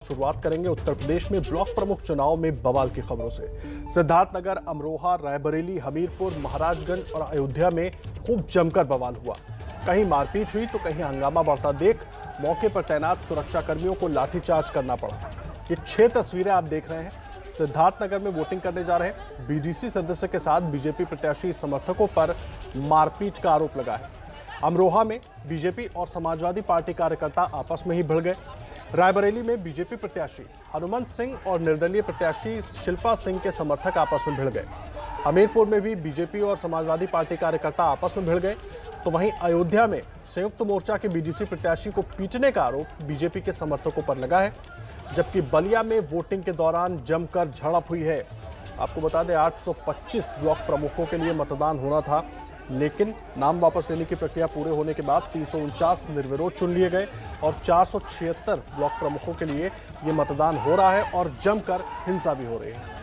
शुरुआत करेंगे उत्तर प्रदेश में ब्लॉक प्रमुख चुनाव में बवाल की खबरों से। सिद्धार्थनगर, अमरोहा, रायबरेली, हमीरपुर, महाराजगंज और अयोध्या में खूब जमकर बवाल हुआ। कहीं मारपीट हुई तो कहीं हंगामा बढ़ता देख मौके पर तैनात सुरक्षा कर्मियों को लाठीचार्ज करना पड़ा। ये 6 तस्वीरें आप देख रहे हैं। सिद्धार्थनगर में वोटिंग करने जा रहे बीडीसी सदस्य के साथ बीजेपी प्रत्याशी समर्थकों पर मारपीट का आरोप लगा है। अमरोहा में बीजेपी और समाजवादी पार्टी कार्यकर्ता आपस में ही भिड़ गए। रायबरेली में बीजेपी प्रत्याशी हनुमंत सिंह और निर्दलीय प्रत्याशी शिल्पा सिंह के समर्थक आपस में भिड़ गए। हमीरपुर में भी बीजेपी और समाजवादी पार्टी कार्यकर्ता आपस में भिड़ गए। तो वहीं अयोध्या में संयुक्त मोर्चा के बीडीसी प्रत्याशी को पीटने का आरोप बीजेपी के समर्थकों पर लगा है। जबकि बलिया में वोटिंग के दौरान जमकर झड़प हुई है। आपको बता दें 825 ब्लॉक प्रमुखों के लिए मतदान होना था, लेकिन नाम वापस लेने की प्रक्रिया पूरे होने के बाद 349 निर्विरोध चुन लिए गए और 476 ब्लॉक प्रमुखों के लिए ये मतदान हो रहा है और जमकर हिंसा भी हो रही है।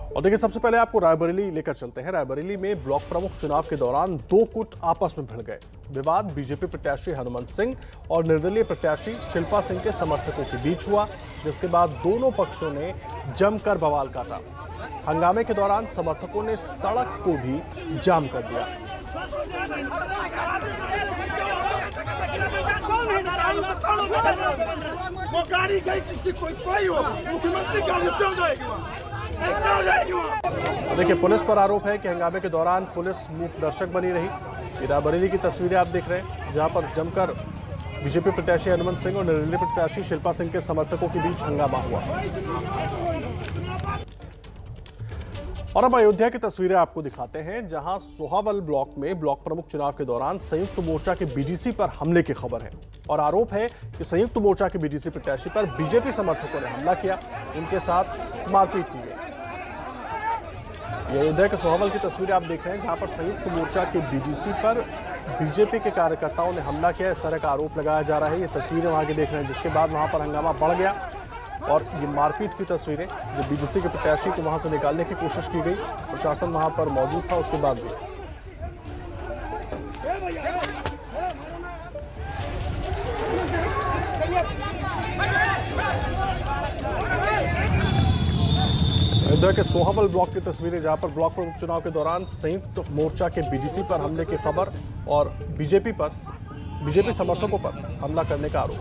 और देखिए, सबसे पहले आपको रायबरेली लेकर चलते हैं। रायबरेली में ब्लॉक प्रमुख चुनाव के दौरान 2 गुट आपस में भिड़ गए। विवाद बीजेपी प्रत्याशी हनुमंत सिंह और निर्दलीय प्रत्याशी शिल्पा सिंह के समर्थकों के बीच हुआ, जिसके बाद दोनों पक्षों ने जमकर बवाल काटा। हंगामे के दौरान समर्थकों ने सड़क को भी जाम कर दिया। वो गाड़ी गई, कोई हो मुख्यमंत्री गाड़ी चल जाएगी। देखिए, पुलिस पर आरोप है कि हंगामे के दौरान पुलिस मूक दर्शक बनी रही। रायबरेली की तस्वीरें आप देख रहे हैं, जहां पर जमकर बीजेपी प्रत्याशी हनुमंत सिंह और निर्दलीय प्रत्याशी शिल्पा सिंह के समर्थकों के बीच हंगामा हुआ। और अब अयोध्या की तस्वीरें आपको दिखाते हैं, जहां सोहावल ब्लॉक में ब्लॉक प्रमुख चुनाव के दौरान संयुक्त मोर्चा के बीडीसी पर हमले की खबर है और आरोप है कि संयुक्त मोर्चा के बीडीसी प्रत्याशी पर बीजेपी समर्थकों ने हमला किया, उनके साथ मारपीट की गई। ये अयोध्या के सोहावल की तस्वीरें आप देख रहे हैं, जहां पर संयुक्त मोर्चा के बीडीसी पर बीजेपी के कार्यकर्ताओं ने हमला किया, इस तरह का आरोप लगाया जा रहा है। ये तस्वीरें वहां की देख रहे हैं, जिसके बाद वहां पर हंगामा बढ़ गया और ये मारपीट की तस्वीरें, जब बीडीसी के प्रत्याशी को वहां से निकालने की कोशिश की गई, प्रशासन वहां पर मौजूद था, उसके बाद भी अयोध्या के सोहावल ब्लॉक की तस्वीरें, जहां पर ब्लॉक प्रमुख चुनाव के दौरान संयुक्त मोर्चा के बीडीसी पर हमले की खबर और बीजेपी समर्थकों पर हमला करने का आरोप।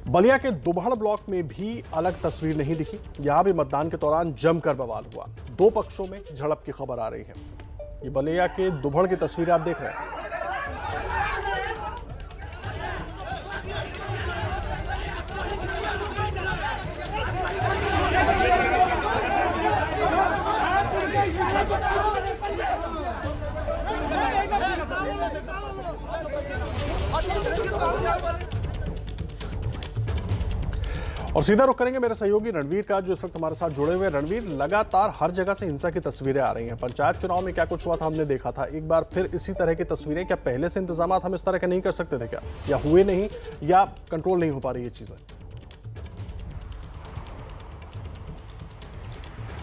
बलिया के दुबहड़ ब्लॉक में भी अलग तस्वीर नहीं दिखी। यहां भी मतदान के दौरान जमकर बवाल हुआ। 2 पक्षों में झड़प की खबर आ रही है। ये बलिया के दुबहड़ की तस्वीरें आप देख रहे हैं। और सीधा रुख करेंगे मेरे सहयोगी रणवीर का, जो इस वक्त हमारे साथ जुड़े हुए हैं। रणवीर, लगातार हर जगह से हिंसा की तस्वीरें आ रही हैं। पंचायत चुनाव में क्या कुछ हुआ था हमने देखा था, एक बार फिर इसी तरह की तस्वीरें। क्या पहले से इंतजाम हम इस तरह के नहीं कर सकते थे क्या, या हुए नहीं, या कंट्रोल नहीं हो पा रही ये चीजें?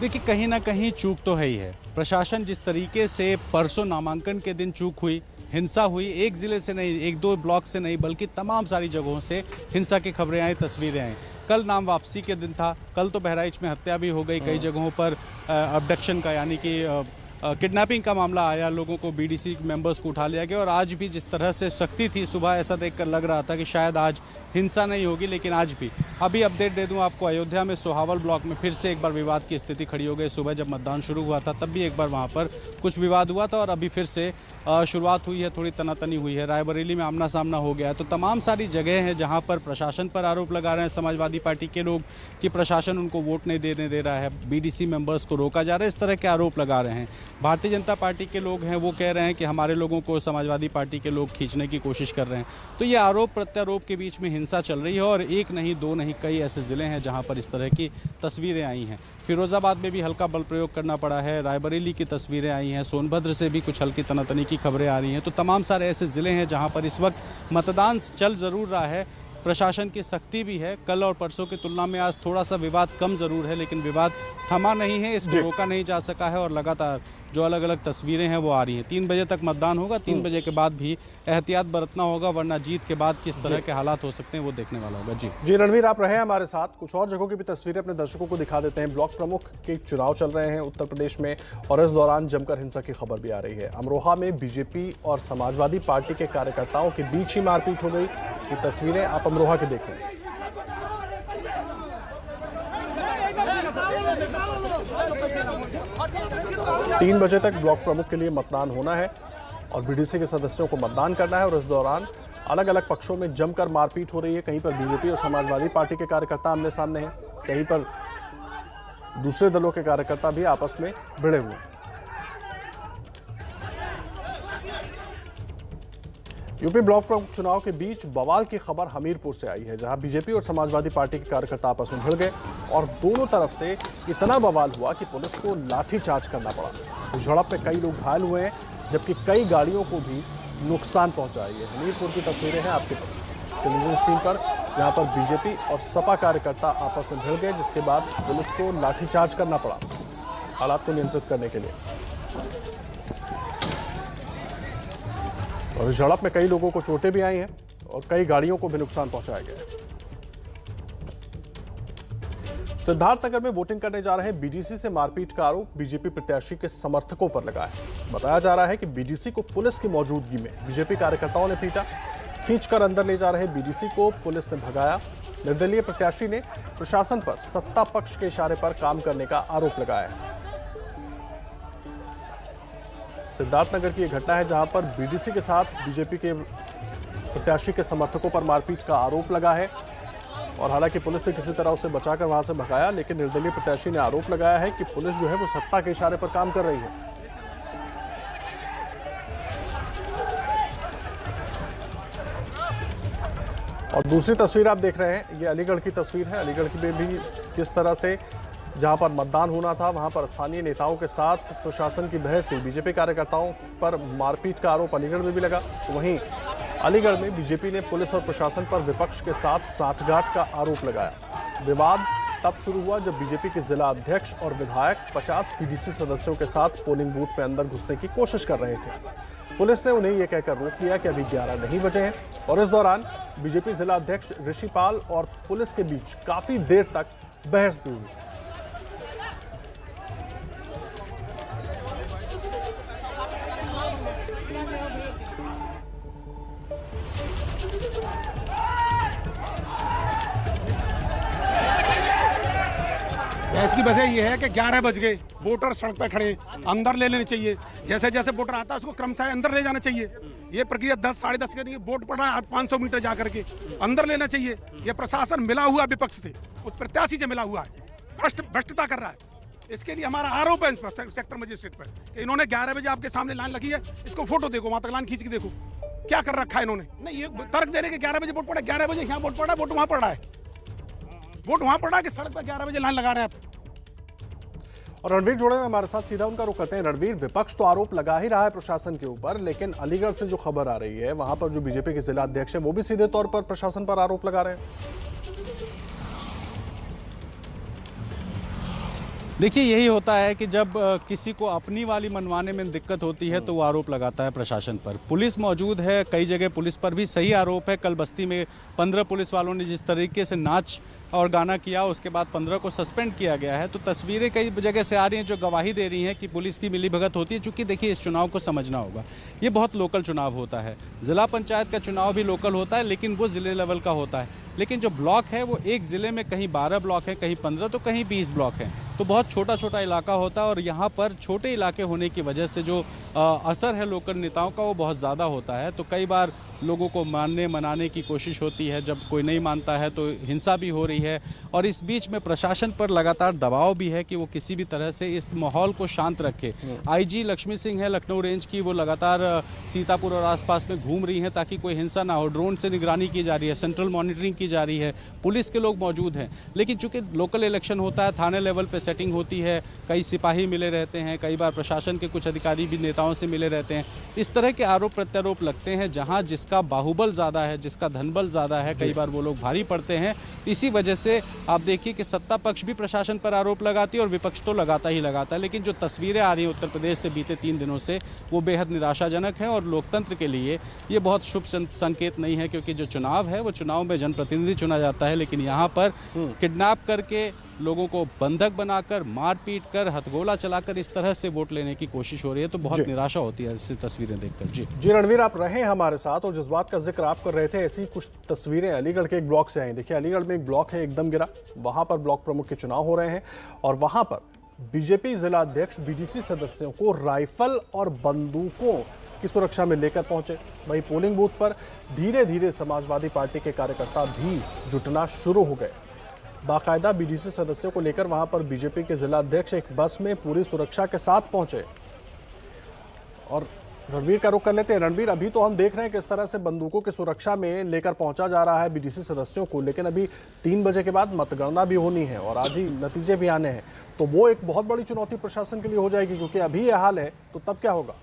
देखिए, कहीं ना कहीं चूक तो है ही है। प्रशासन जिस तरीके से परसों नामांकन के दिन चूक हुई, हिंसा हुई, एक जिले से नहीं, 1-2 ब्लॉक से नहीं, बल्कि तमाम सारी जगहों से हिंसा की खबरें आई, तस्वीरें आई। कल नाम वापसी के दिन था, कल तो बहराइच में हत्या भी हो गई, कई जगहों पर अबडक्शन का यानी कि किडनैपिंग का मामला आया, लोगों को बीडीसी मेंबर्स को उठा लिया गया। और आज भी जिस तरह से सख्ती थी, सुबह ऐसा देखकर लग रहा था कि शायद आज हिंसा नहीं होगी, लेकिन आज भी। अभी अपडेट दे दूं आपको, अयोध्या में सोहावल ब्लॉक में फिर से एक बार विवाद की स्थिति खड़ी हो गई। सुबह जब मतदान शुरू हुआ था तब भी एक बार वहां पर कुछ विवाद हुआ था और अभी फिर से शुरुआत हुई है, थोड़ी तनातनी हुई है। रायबरेली में आमना सामना हो गया है। तो तमाम सारी जगह हैं जहां पर प्रशासन पर आरोप लगा रहे हैं समाजवादी पार्टी के लोग कि प्रशासन उनको वोट नहीं देने दे रहा है, बीडीसी मेंबर्स को रोका जा रहा है, इस तरह के आरोप लगा रहे हैं। भारतीय जनता पार्टी के लोग हैं, वो कह रहे हैं कि हमारे लोगों को समाजवादी पार्टी के लोग खींचने की कोशिश कर रहे हैं। तो ये आरोप प्रत्यारोप के बीच में हिंसा चल रही है और एक नहीं, 2 नहीं, कई ऐसे जिले हैं जहां पर इस तरह की तस्वीरें आई हैं। फिरोजाबाद में भी हल्का बल प्रयोग करना पड़ा है, रायबरेली की तस्वीरें आई हैं, सोनभद्र से भी कुछ हल्की तनातनी की खबरें आ रही हैं। तो तमाम सारे ऐसे ज़िले हैं जहां पर इस वक्त मतदान चल ज़रूर रहा है, प्रशासन की सख्ती भी है। कल और परसों की तुलना में आज थोड़ा सा विवाद कम ज़रूर है, लेकिन विवाद थमा नहीं है, इसको रोका नहीं जा सका है और लगातार जो अलग अलग तस्वीरें हैं वो आ रही हैं। 3 बजे तक मतदान होगा, 3 बजे के बाद भी एहतियात बरतना होगा, वरना जीत के बाद किस तरह के हालात हो सकते हैं वो देखने वाला होगा। जी रणवीर, आप रहे हमारे साथ। कुछ और जगहों की भी तस्वीरें अपने दर्शकों को दिखा देते हैं। ब्लॉक प्रमुख के चुनाव चल रहे हैं उत्तर प्रदेश में और इस दौरान जमकर हिंसा की खबर भी आ रही है। अमरोहा में बीजेपी और समाजवादी पार्टी के कार्यकर्ताओं के बीच ही मारपीट हो गई। ये तस्वीरें आप अमरोहा की देख रहे हैं। 3 बजे तक ब्लॉक प्रमुख के लिए मतदान होना है और बीडीसी के सदस्यों को मतदान करना है और इस दौरान अलग अलग पक्षों में जमकर मारपीट हो रही है। कहीं पर बीजेपी और समाजवादी पार्टी के कार्यकर्ता आमने सामने हैं, कहीं पर दूसरे दलों के कार्यकर्ता भी आपस में भिड़े हुए हैं। यूपी ब्लॉक प्रमुख चुनाव के बीच बवाल की खबर हमीरपुर से आई है, जहां बीजेपी और समाजवादी पार्टी के कार्यकर्ता आपस में भिड़ गए और दोनों तरफ से इतना बवाल हुआ कि पुलिस को लाठीचार्ज करना पड़ा। झड़प में कई लोग घायल हुए हैं, जबकि कई गाड़ियों को भी नुकसान पहुंचा है। हमीरपुर की तस्वीरें हैं आपके टेलीविजन स्क्रीन पर, जहां पर बीजेपी और सपा कार्यकर्ता आपस में भिड़ गए, जिसके बाद पुलिस को लाठीचार्ज करना पड़ा हालात को नियंत्रित करने के लिए। और इस झड़प में कई लोगों को चोटें भी आई हैं और कई गाड़ियों को भी नुकसान पहुंचाया गया है। सिद्धार्थनगर में वोटिंग करने जा रहे बीडीसी से मारपीट का आरोप बीजेपी प्रत्याशी के समर्थकों पर लगा है। बताया जा रहा है कि बीडीसी को पुलिस की मौजूदगी में बीजेपी कार्यकर्ताओं ने पीटा। खींचकर अंदर ले जा रहे बीडीसी को पुलिस ने भगाया। निर्दलीय प्रत्याशी ने प्रशासन पर सत्ता पक्ष के इशारे पर काम करने का आरोप लगाया है। सिद्धार्थनगर की यह घटना है, जहां पर बीडीसी के साथ बीजेपी के प्रत्याशी के समर्थकों पर मारपीट का आरोप लगा है और हालांकि पुलिस ने किसी तरह उसे बचाकर वहां से भगाया, लेकिन निर्दलीय प्रत्याशी ने आरोप लगाया है कि पुलिस जो है वो सत्ता के इशारे पर काम कर रही है। और दूसरी तस्वीर आप देख रहे हैं, ये अलीगढ़ की तस्वीर है। अलीगढ़ की भी किस तरह से जहां पर मतदान होना था वहां पर स्थानीय नेताओं के साथ प्रशासन की बहस हुई। बीजेपी कार्यकर्ताओं पर मारपीट का आरोप अलीगढ़ में भी लगा। वहीं अलीगढ़ में बीजेपी ने पुलिस और प्रशासन पर विपक्ष के साथ साठगांठ का आरोप लगाया। विवाद तब शुरू हुआ जब बीजेपी के जिला अध्यक्ष और विधायक 50 पीडीसी सदस्यों के साथ पोलिंग बूथ में अंदर घुसने की कोशिश कर रहे थे। पुलिस ने उन्हें यह कहकर रोक लिया कि अभी 11 नहीं बजे हैं और इस दौरान बीजेपी जिला अध्यक्ष ऋषिपाल और पुलिस के बीच काफी देर तक बहस भी हुई। इसकी वजह ये है कि 11 बज गए, वोटर सड़क पे खड़े, अंदर ले लेने चाहिए। जैसे जैसे वोटर आता है उसको क्रमशः अंदर ले जाना चाहिए। ये प्रक्रिया 10 साढ़े 10 के नहीं, वोट पड़ रहा है 500 मीटर जा करके अंदर लेना चाहिए। ये प्रशासन मिला हुआ विपक्ष से, उस प्रत्याशी से मिला हुआ है, भ्रष्टता कर रहा है। इसके लिए हमारा आरोप है इस पर, सेक्टर मजिस्ट्रेट पर, कि इन्होंने 11 बजे आपके सामने लाइन लगी है, इसको फोटो देखो, वहां तक लाइन खींच के देखो क्या कर रखा है इन्होंने। नहीं, ये तर्क दे रहे कि 11 बजे वोट पड़ा, 11 बजे यहाँ वोट पड़ा, वोट वहां पड़ रहा है, वोट वहां पड़ रहा है कि सड़क पर 11 बजे लाइन लगा रहे हैं आप। और रणवीर जोड़े में हमारे साथ सीधा उनका रुख करते हैं। रणवीर, विपक्ष तो आरोप लगा ही रहा है प्रशासन के ऊपर, लेकिन अलीगढ़ से जो खबर आ रही है वहां पर जो बीजेपी के जिला अध्यक्ष है वो भी सीधे तौर पर प्रशासन पर आरोप लगा रहे हैं। देखिए, यही होता है कि जब किसी को अपनी वाली मनवाने में दिक्कत होती है तो वो आरोप लगाता है प्रशासन पर। पुलिस मौजूद है, कई जगह पुलिस पर भी सही आरोप है। कल बस्ती में 15 पुलिस वालों ने जिस तरीके से नाच और गाना किया, उसके बाद 15 को सस्पेंड किया गया है। तो तस्वीरें कई जगह से आ रही हैं जो गवाही दे रही हैं कि पुलिस की मिलीभगत होती है। चूँकि देखिए, इस चुनाव को समझना होगा, ये बहुत लोकल चुनाव होता है। ज़िला पंचायत का चुनाव भी लोकल होता है, लेकिन वो ज़िले लेवल का होता है। लेकिन जो ब्लॉक है वो एक ज़िले में कहीं 12 ब्लॉक है, कहीं 15 तो कहीं 20 ब्लॉक हैं। तो बहुत छोटा छोटा इलाका होता है और यहाँ पर छोटे इलाके होने की वजह से जो असर है लोकल नेताओं का वो बहुत ज़्यादा होता है। तो कई बार लोगों को मनाने की कोशिश होती है, जब कोई नहीं मानता है तो हिंसा भी हो रही है। और इस बीच में प्रशासन पर लगातार दबाव भी है कि वो किसी भी तरह से इस माहौल को शांत रखे। आईजी लक्ष्मी सिंह है लखनऊ रेंज की, वो लगातार सीतापुर और आसपास में घूम रही हैं ताकि कोई हिंसा ना हो। ड्रोन से निगरानी की जा रही है, सेंट्रल मॉनिटरिंग की जा रही है, पुलिस के लोग मौजूद हैं। लेकिन चूंकि लोकल इलेक्शन होता है, थाने लेवल पर सेटिंग होती है, कई सिपाही मिले रहते हैं, कई बार प्रशासन के कुछ अधिकारी भी नेताओं नेताओं से मिले रहते हैं। इस तरह के आरोप प्रत्यारोप लगते हैं। जहां जिसका बाहुबल ज़्यादा है, जिसका धनबल ज़्यादा है, कई बार वो लोग भारी पड़ते हैं। इसी वजह से आप देखिए कि सत्ता पक्ष भी प्रशासन पर आरोप लगाती है और विपक्ष तो लगाता ही लगाता है। लेकिन जो तस्वीरें आ रही हैं उत्तर प्रदेश से बीते 3 दिनों से, वो बेहद निराशाजनक हैं और लोकतंत्र के लिए ये बहुत शुभ संकेत नहीं है, क्योंकि जो चुनाव है वो चुनाव में जनप्रतिनिधि चुना जाता है, लेकिन यहाँ पर किडनैप करके लोगों को बंधक बनाकर, मारपीट कर, हथगोला चलाकर इस तरह से वोट लेने की कोशिश हो रही है। तो बहुत निराशा होती है ऐसी तस्वीरें देखकर। जी रणवीर, आप रहे हमारे साथ और जिस बात का जिक्र आप कर रहे थे, ऐसी कुछ तस्वीरें अलीगढ़ के एक ब्लॉक से आई। देखिए, अलीगढ़ में एक ब्लॉक है एकदम गिरा, वहां पर ब्लॉक प्रमुख के चुनाव हो रहे हैं और वहां पर बीजेपी जिला अध्यक्ष बीडीसी सदस्यों को राइफल और बंदूकों की सुरक्षा में लेकर पहुंचे। वहीं पोलिंग बूथ पर धीरे धीरे समाजवादी पार्टी के कार्यकर्ता भी जुटना शुरू हो गए। बाकायदा बीडीसी सदस्यों को लेकर वहां पर बीजेपी के जिला अध्यक्ष एक बस में पूरी सुरक्षा के साथ पहुंचे। और रणवीर का रुख कर लेते हैं। रणवीर, अभी तो हम देख रहे हैं किस तरह से बंदूकों की सुरक्षा में लेकर पहुंचा जा रहा है बीडीसी सदस्यों को, लेकिन अभी 3 बजे के बाद मतगणना भी होनी है और आज ही नतीजे भी आने हैं, तो वो एक बहुत बड़ी चुनौती प्रशासन के लिए हो जाएगी, क्योंकि अभी यह हाल है तो तब क्या होगा?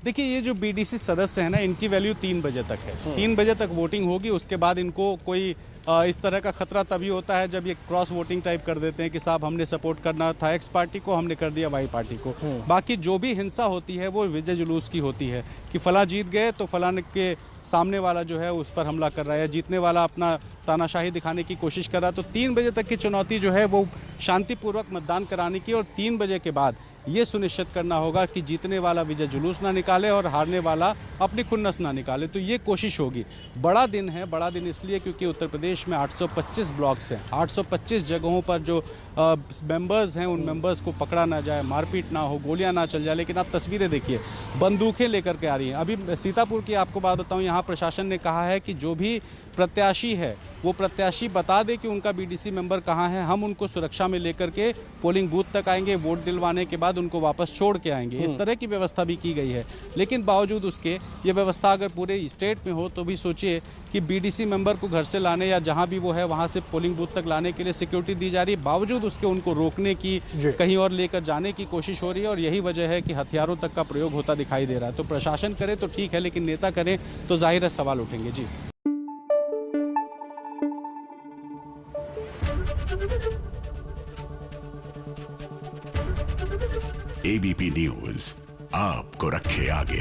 देखिए, ये जो बीडीसी सदस्य हैं ना, इनकी वैल्यू 3 बजे तक है। 3 बजे तक वोटिंग होगी, उसके बाद इनको कोई इस तरह का खतरा तभी होता है जब ये क्रॉस वोटिंग टाइप कर देते हैं कि साहब हमने सपोर्ट करना था एक्स पार्टी को, हमने कर दिया वाई पार्टी को। बाकी जो भी हिंसा होती है वो विजय जुलूस की होती है कि फला जीत गए तो फलाने के सामने वाला जो है उस पर हमला कर रहा है, जीतने वाला अपना तानाशाही दिखाने की कोशिश कर रहा है। तो 3 बजे तक की चुनौती जो है वो शांतिपूर्वक मतदान कराने की, और 3 बजे के बाद ये सुनिश्चित करना होगा कि जीतने वाला विजय जुलूस ना निकाले और हारने वाला अपनी खुन्नस ना निकाले। तो ये कोशिश होगी। बड़ा दिन है, बड़ा दिन इसलिए क्योंकि उत्तर प्रदेश में 825 ब्लॉक्स हैं। 825 जगहों पर जो मेंबर्स हैं उन मेंबर्स को पकड़ा ना जाए, मारपीट ना हो, गोलियां ना चल जाए। लेकिन आप तस्वीरें देखिए, बंदूकें लेकर के आ रही हैं। अभी सीतापुर की आपको बात बताऊं, यहाँ प्रशासन ने कहा है कि जो भी प्रत्याशी है वो प्रत्याशी बता दे कि उनका बीडीसी मेंबर कहाँ है, हम उनको सुरक्षा में लेकर के पोलिंग बूथ तक आएंगे, वोट दिलवाने के बाद उनको वापस छोड़ के आएंगे। इस तरह की व्यवस्था भी की गई है। लेकिन बावजूद उसके ये व्यवस्था अगर पूरे स्टेट में हो तो भी सोचिए कि बीडीसी मेंबर को घर से लाने या जहां भी वो है वहां से पोलिंग बूथ तक लाने के लिए सिक्योरिटी दी जा रही है, बावजूद उसके उनको रोकने की, कहीं और लेकर जाने की कोशिश हो रही है। और यही वजह है कि हथियारों तक का प्रयोग होता दिखाई दे रहा है। तो प्रशासन करे तो ठीक है, लेकिन नेता करें तो जाहिर है सवाल उठेंगे। जी एबीपी न्यूज आपको रखे आगे।